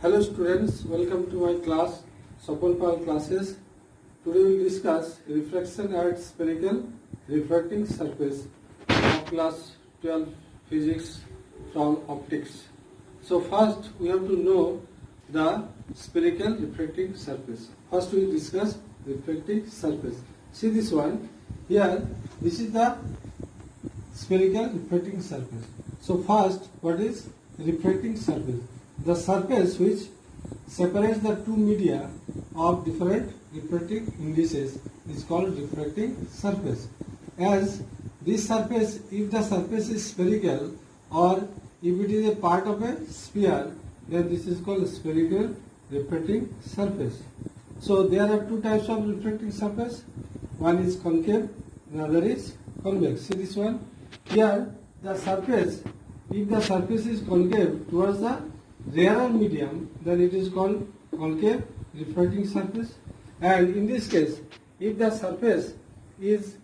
Hello students, welcome to my class, Sopal Pal classes. Today we will discuss refraction at spherical refracting surface of class 12 physics from optics. So first we have to know the spherical refracting surface. First we discuss refracting surface. See this one, here this is the spherical refracting surface. So first, what is refracting surface? The surface which separates the two media of different refractive indices is called refracting surface. As this surface, if the surface is spherical or if it is a part of a sphere, then this is called spherical refracting surface. So there are two types of refracting surface. One is concave, another is convex. See this one. Here the surface, if the surface is concave towards the rarer medium, then it is called concave refracting surface. And in this case, if the surface is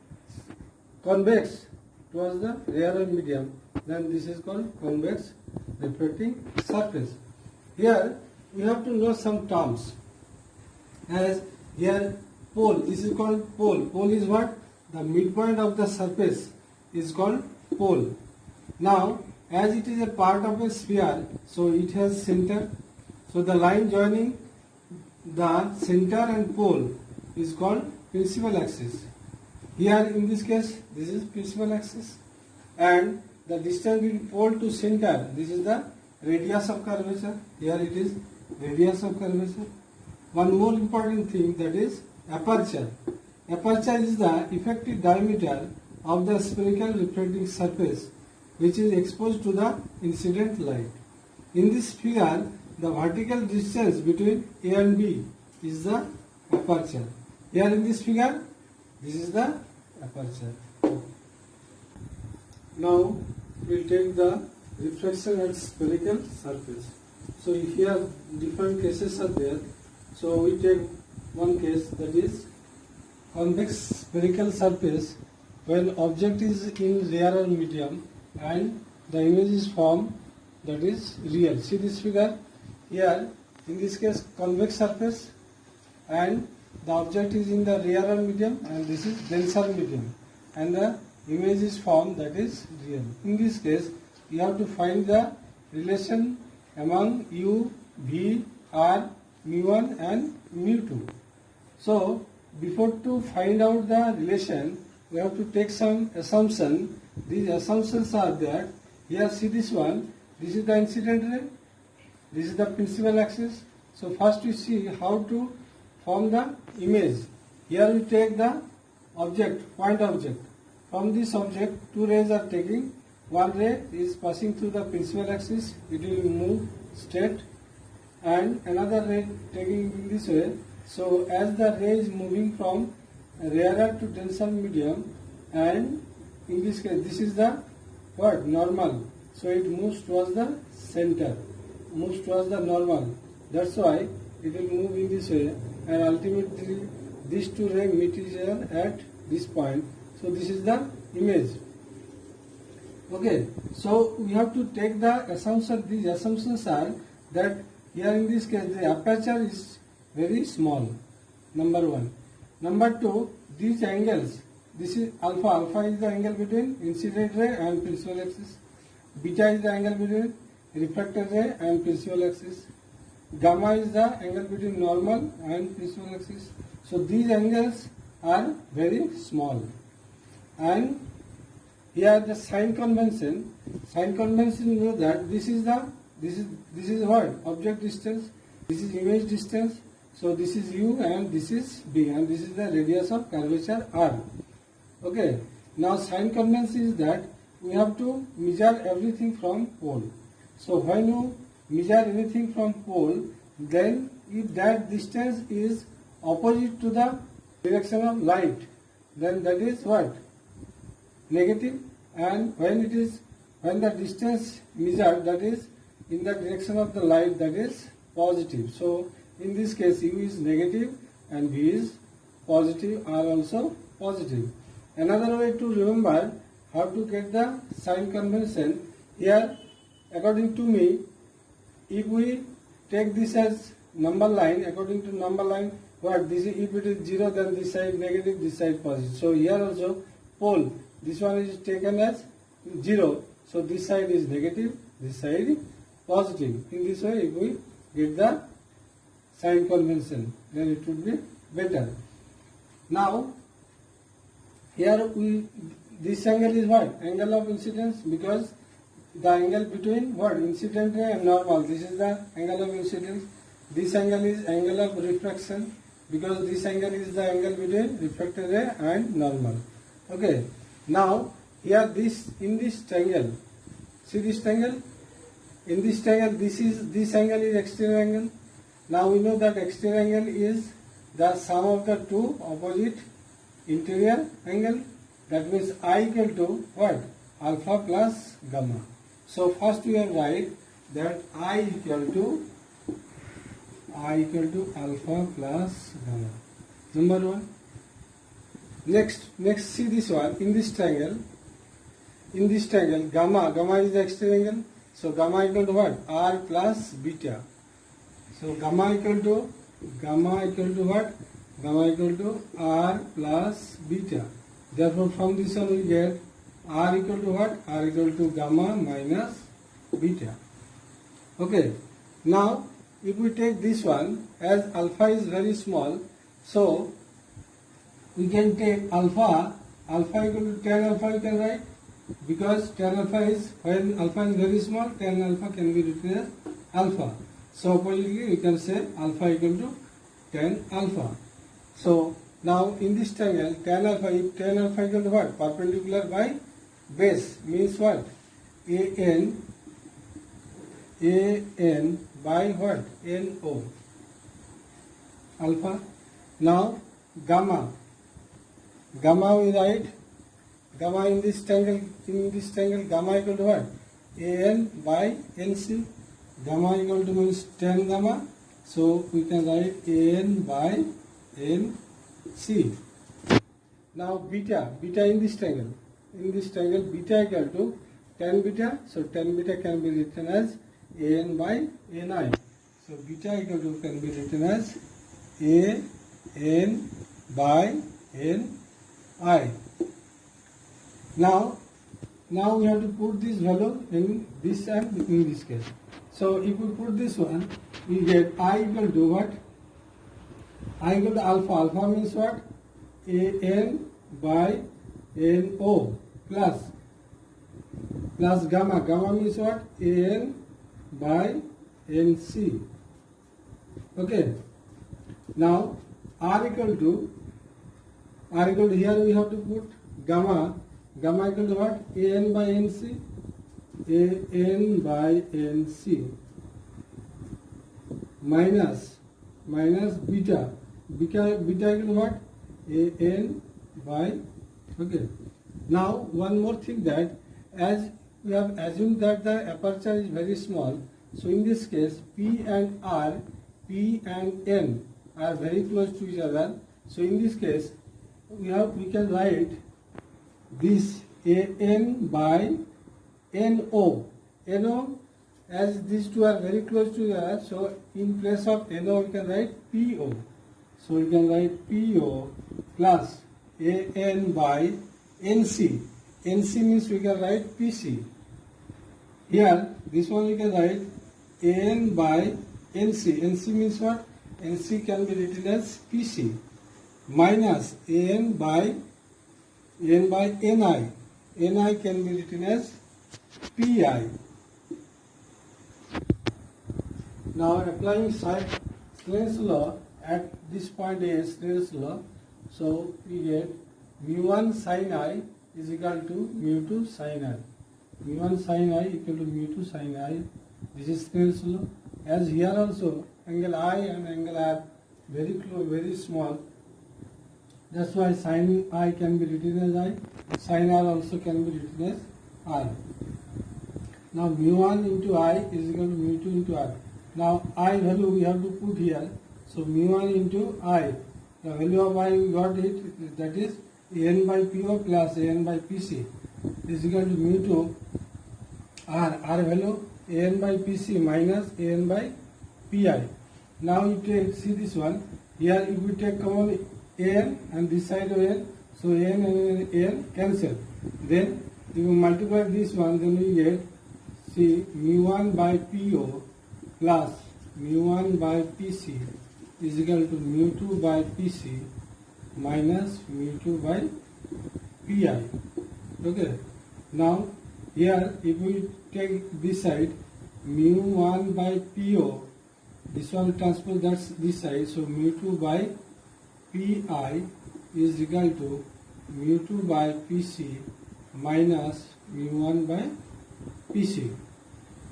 convex towards the rarer medium, then this is called convex refracting surface. Here we have to know some terms. As here pole, this is called pole. Pole is what? The midpoint of the surface is called pole. Now, as it is a part of a sphere, so it has center. So the line joining the center and pole is called principal axis. Here in this case, this is principal axis, and the distance between pole to center, this is the radius of curvature. Here it is radius of curvature. One more important thing, that is aperture. Aperture is the effective diameter of the spherical refracting surface which is exposed to the incident light. In this figure, the vertical distance between A and B is the aperture. Here in this figure, this is the aperture. Now we will take the reflection at spherical surface. So here different cases are there. So we take one case, that is convex spherical surface when object is in rarer medium and the image is formed, that is real. See this figure here, in this case convex surface, and the object is in the rarer medium and this is denser medium, and the image is formed, that is real. In this case you have to find the relation among u, v, r, mu1 and mu2. So before to find out the relation, we have to take some assumption. These assumptions are that here, see this one, this is the incident ray, this is the principal axis. So first we see how to form the image. Here we take the object, point object. From this object, two rays are taking. One ray is passing through the principal axis, it will move straight, and another ray taking in this way. So as the ray is moving from rarer to denser medium, and in this case this is the what? Normal. So it moves towards the center, moves towards the normal. That's why it will move in this way, and ultimately these two rays meet each other at this point. So this is the image. Okay, so we have to take the assumption. These assumptions are that here in this case the aperture is very small, number one. Number two, these angles, this is alpha. Alpha is the angle between incident ray and principal axis. Beta is the angle between refracted ray and principal axis. Gamma is the angle between normal and principal axis. So these angles are very small. And here the sign convention. Sign convention, you know that this is what? Object distance. This is image distance. So this is u and this is b, and this is the radius of curvature r. Okay. Now sign convention is that we have to measure everything from pole. So when you measure anything from pole, then if that distance is opposite to the direction of light, then that is what? Negative. And when the distance measured, that is in the direction of the light, that is positive. So in this case u is negative and v is positive, r also positive. Another way to remember how to get the sign convention, here according to me, if we take this as number line. According to number line, what this is, if it is 0, then this side negative, this side positive. So here also pole, this one is taken as 0, so this side is negative, this side is positive. In this way, if we get the sign convention, then it would be better. Now here this angle is what? Angle of incidence, because the angle between what? Incident ray and normal. This is the angle of incidence. This angle is angle of refraction, because this angle is the angle between refracted ray and normal. Okay. Now here in this triangle, see this triangle? In this triangle, this angle is exterior angle. Now we know that exterior angle is the sum of the two opposite interior angle. That means I equal to what? Alpha plus gamma. So first we will write that I equal to alpha plus gamma. Number one. Next see this one. In this triangle, gamma is the exterior angle. So gamma equal to what? R plus beta. So gamma equal to what? Gamma equal to R plus beta. Therefore from this one we get R equal to what? R equal to gamma minus beta. Okay. Now if we take this one, as alpha is very small, so we can take alpha equal to tan alpha you can write, because tan alpha is, when alpha is very small, tan alpha can be written as alpha. So oppositely we can say alpha equal to tan alpha. So now in this triangle, tan alpha equal to what? Perpendicular by base means what? AN by what? NO. Alpha. Now gamma we write, gamma in this triangle, gamma equal to what? AN by NC. Gamma equal to means tan gamma, so we can write AN by NC. Now beta in this triangle, beta equal to tan beta, so tan beta can be written as AN by NI. So beta equal to can be written as AN by NI. Now we have to put this value in this and in this case. So if we put this one, we get I equal to what? I equal to alpha. Alpha means what? AN by NO plus gamma. Gamma means what? AN by NC. Okay. Now R equal to here we have to put gamma. Gamma equal to what? AN by NC. AN by NC minus beta. Beta equal to what? AN by. Okay. Now one more thing, that as we have assumed that the aperture is very small, so in this case P and N are very close to each other. So in this case we can write this AN by NO. As these two are very close to each other, so in place of NO we can write PO. So we can write PO plus AN by NC. NC means we can write PC. Here this one we can write AN by NC. NC means what? NC can be written as PC minus AN by NI. NI can be written as PI. Now applying Snell's law at this point is Snell's law. So we get mu1 sin I is equal to mu2 sin I. mu1 sin I equal to mu2 sin I. This is Snell's law. As here also angle I and angle R very close, very small. That's why sin I can be written as I. Sin R also can be written as R. Now mu1 into I is equal to mu2 into R. Now I value we have to put here. So mu1 into I. The value of I we got it, that is AN by PO plus AN by PC is equal to mu2 R. R value AN by PC minus AN by pi. Now you take, see this one, here if we take common an and this side of n, so n and n cancel. Then if you multiply this one, then we get, see, mu1 by po plus mu1 by pc is equal to mu2 by pc minus mu2 by pi. Okay. Now here if we take this side, mu1 by po, this one transpose that's this side, so mu2 by pi is equal to mu2 by pc minus mu1 by pc.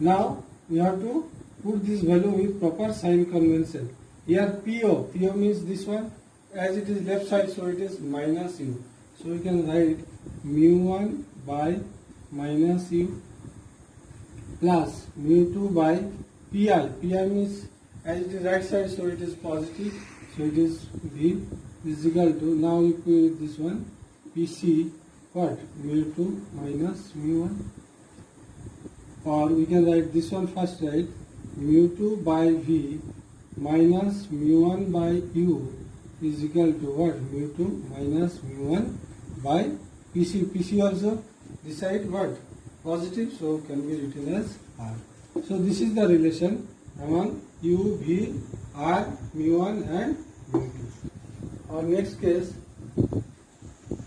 Now we have to put this value with proper sign convention. Here po means this one, as it is left side, so it is minus u. So we can write mu1 by minus u plus mu2 by pi. Pi means as it is right side, so it is positive, so it is v is equal to, now you put this one, pc, what, mu2 minus mu1, or we can write this one first, right, mu2 by v minus mu1 by u is equal to what, mu2 minus mu1 by pc. Pc also this side what, positive, so can be written as r. So this is the relation among u, v, r, mu1 and mu2. Our next case,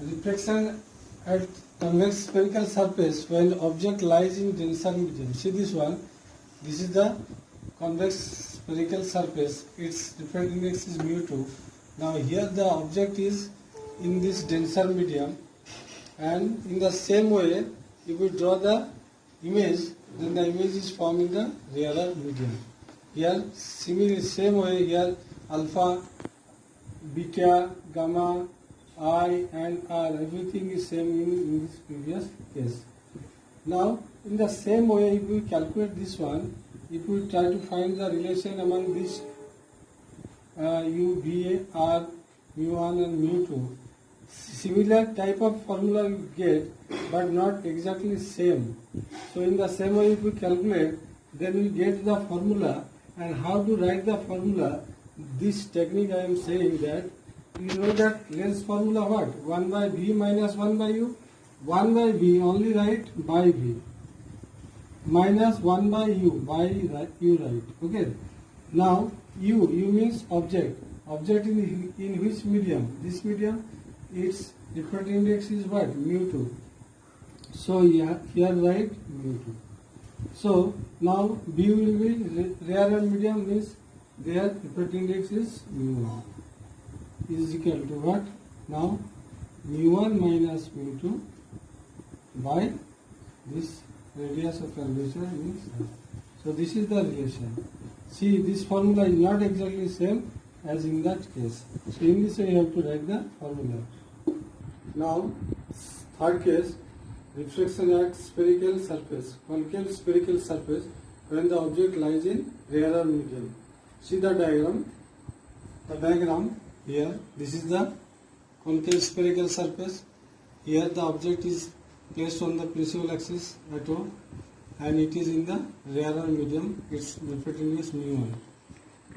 reflection at convex spherical surface when the object lies in denser medium. See this one, this is the convex spherical surface, its refractive index is mu2. Now here the object is in this denser medium, and in the same way if we draw the image, then the image is formed in the rarer medium. Here similarly same way, here alpha, beta, gamma, I and R, everything is same in this previous case. Now in the same way if we calculate this one, if we try to find the relation among this u, v, r, mu1 and mu2, similar type of formula you get, but not exactly same. So in the same way if we calculate, then we get the formula, and how to write the formula, this technique I am saying that, you know that Lenz's formula what? 1 by v minus 1 by u. 1 by v only write by v. Minus 1 by u, by u write. Okay. Now u means object. Object in which medium? This medium, its refractive index is what? mu2. So here write mu2. So now b will be rarer medium, means their refractive index is mu1. Is equal to what? Now mu1 minus mu2 by this radius of curvature means r. So this is the relation. See, this formula is not exactly same as in that case. So in this way you have to write the formula. Now third case, reflection at spherical surface, concave spherical surface when the object lies in rarer medium. See the diagram. The diagram here, this is the concave spherical surface. Here the object is placed on the principal axis at O, and it is in the rarer medium, its refractive index mu1.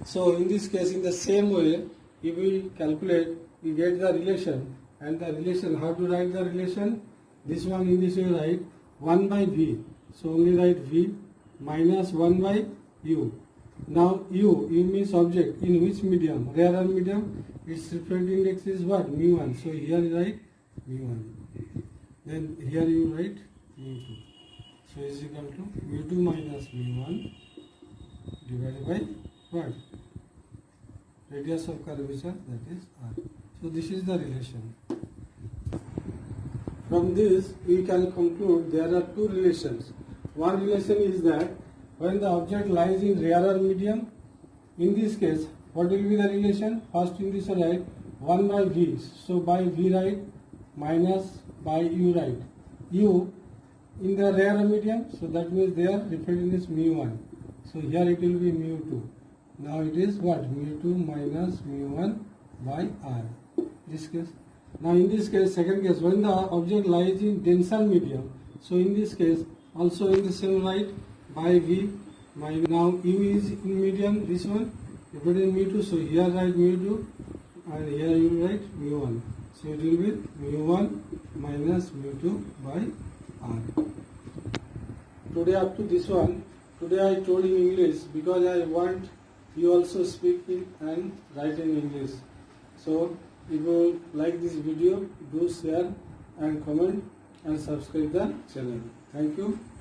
So in this case, in the same way, if we calculate, we get the relation, and the relation, how to write the relation? This one in this way write 1 by v, so only write v minus 1 by u. Now u means object in which medium? Rarer medium, its refractive index is what? mu1. So here you write mu1. Then here you write mu2. So is equal to mu2 minus mu1 divided by what? Radius of curvature, that is r. So this is the relation. From this we can conclude there are two relations. One relation is that when the object lies in rarer medium, in this case, what will be the relation? First in this write 1 by v. So by v write minus by u write. U in the rarer medium, so that means their refractive index mu1. So here it will be mu2. Now it is what? mu2 minus mu1 by r. This case. Now in this case, second case, when the object lies in denser medium, so in this case also in the same write by v my now u is in medium, this one you put in mu2, so here write mu2 and here you write mu1, so it will be mu1 minus mu2 by r. Today up to this one, today I told in English because I want you also speak it and write in English. So if you like this video, do share and comment and subscribe the channel. Thank you.